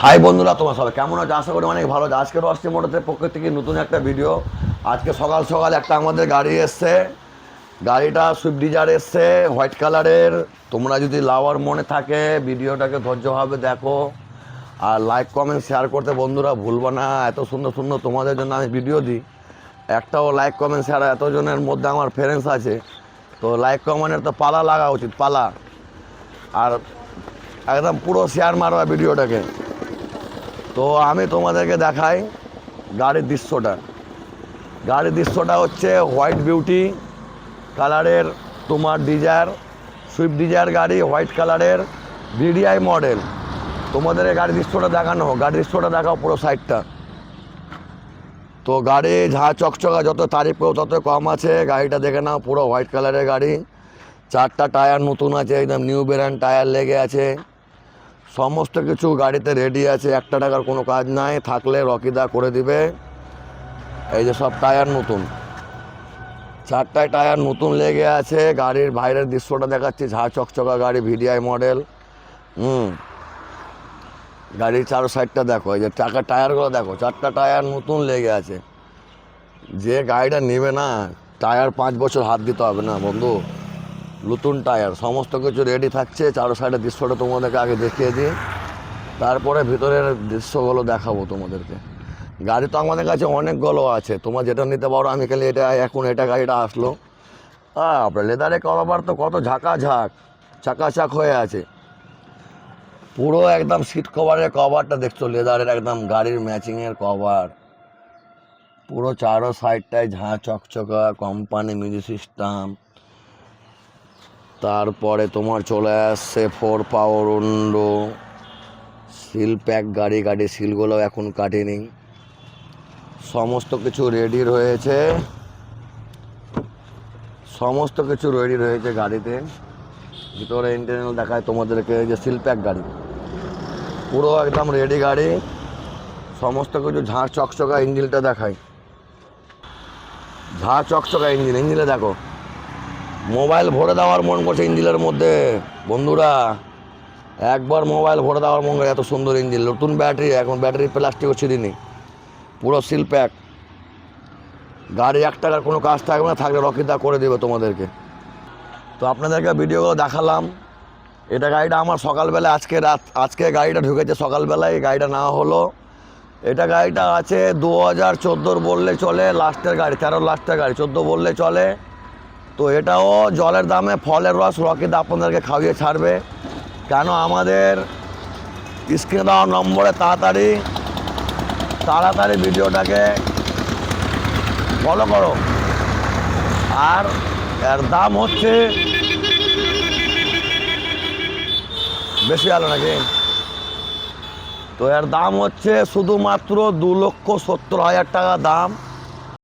High বন্ধুরা, তোমার সবাই কেমন আছো? আশা করি অনেক ভালো আছে। আজকে রস্টি মোটরসের পক্ষ থেকে নতুন একটা ভিডিও। আজকে সকাল সকাল একটা আমাদের গাড়ি এসছে, গাড়িটা সুইফট ডিজায়ার এসছে হোয়াইট কালারের। তোমরা যদি লাভার মনে থাকে ভিডিওটাকে ধৈর্যভাবে দেখো, আর লাইক কমেন্ট শেয়ার করতে বন্ধুরা ভুলবো না। এত সুন্দর সুন্দর তোমাদের জন্য আমি ভিডিও দিই, একটাও লাইক কমেন্ট শেয়ার এতজনের মধ্যে আমার ফ্রেন্ডস আছে, তো লাইক কমেন্টের তো পালা লাগা উচিত, পালা। আর একদম পুরো শেয়ার মারবা ভিডিওটাকে। তো আমি তোমাদেরকে দেখাই গাড়ির দৃশ্যটা। গাড়ির দৃশ্যটা হচ্ছে হোয়াইট বিউটি কালারের তোমার ডিজায়ার, সুইফট ডিজায়ার গাড়ি, হোয়াইট কালারের ভিডিআই মডেল। তোমাদের এই গাড়ির দৃশ্যটা দেখানো, গাড়ির দৃশ্যটা দেখাও পুরো সাইডটা। তো গাড়ি ঝাঁ চকচকা, যত তারিফ করো তত কম আছে। গাড়িটা দেখে নাও, পুরো হোয়াইট কালারের গাড়ি। চারটা টায়ার নতুন আছে, একদম নিউ ব্র্যান্ড টায়ার লেগে আছে। সমস্ত কিছু গাড়িতে রেডি আছে, একটা টাকার কোনো কাজ নাই, থাকলে রকিদা করে দিবে। এই যে সব টায়ার নতুন, চারটায় টায়ার নতুন লেগে আছে। গাড়ির বাইরের দৃশ্যটা দেখাচ্ছি, ঝাঁ চকচকা গাড়ি, ভিডিআই মডেল। গাড়ির চারো সাইডটা দেখো, এই যে চাকার টায়ারগুলো দেখো, চারটা টায়ার নতুন লেগে আছে। যে গাড়িটা নেবে না, টায়ার 5 বছর হাত দিতে হবে না বন্ধু, নতুন টায়ার, সমস্ত কিছু রেডি থাকছে। চারো সাইডের দৃশ্যটা তোমাদেরকে আগে দেখিয়ে দিই, তারপরে ভিতরের দৃশ্যগুলো দেখাবো তোমাদেরকে। গাড়ি তো আমাদের কাছে অনেকগুলো আছে, তোমার যেটা নিতে পারো। আমি খালি এটা, এখন এটা গাড়িটা আসলো, আপনার লেদারে কভার তো কত ঝাঁকাঝাঁক, চাকাচাক হয়ে আছে। পুরো একদম সিট কভারের কভারটা দেখছো, লেদারের একদম গাড়ির ম্যাচিংয়ের কভার। পুরো চারো সাইডটায় ঝাঁ চকচকা কোম্পানি মিউজিক সিস্টেম। তারপরে তোমার চলে আসছে 4 পাওয়ার উইন্ডো, সিল প্যাক গাড়ি, গাড়ির সিলগুলো এখন কাটেনি। সমস্ত কিছু রেডি রয়েছে, সমস্ত কিছু রেডি রয়েছে গাড়িতে। ভিতরে ইন্টেরিয়র দেখায় তোমাদেরকে, যে সিল প্যাক গাড়ি, পুরো একদম রেডি গাড়ি। সমস্ত কিছু ঝাঁ চকচকা, ইঞ্জিনটা দেখায়, ঝাঁ চকচকা ইঞ্জিন। ইঞ্জিনে দেখো, মোবাইল ভরে দেওয়ার মন করছে ইঞ্জিনের মধ্যে বন্ধুরা, একবার মোবাইল ভরে দেওয়ার মন করে, এত সুন্দর ইঞ্জিন। নতুন ব্যাটারি, এখন ব্যাটারি প্লাস্টিকও ছিঁড়িনি, পুরো সিল প্যাক গাড়ি। 1 টাকার কোনো কাজ থাকবে না, থাকলে রকিদা করে দেবে তোমাদেরকে। তো আপনাদেরকে ভিডিওগুলো দেখালাম। এটা গাড়িটা আমার সকালবেলা, আজকে গাড়িটা ঢুকেছে সকালবেলায়, এই গাড়িটা নেওয়া হলো। এটা গাড়িটা আছে 2014 বললে চলে, লাস্টের গাড়ি, 13 লাস্টের গাড়ি, 14 বললে চলে। তো এটাও জলের দামে ফলের রস রকিদা আপনাদেরকে খাইয়ে ছাড়বে। কেন, আমাদের স্ক্রিনে দেওয়া নম্বরে তাড়াতাড়ি ভিডিওটাকে ফলো করো। আর এর দাম হচ্ছে বেশি আলো নাকি, তো এর দাম হচ্ছে শুধুমাত্র 2,70,000 টাকা দাম।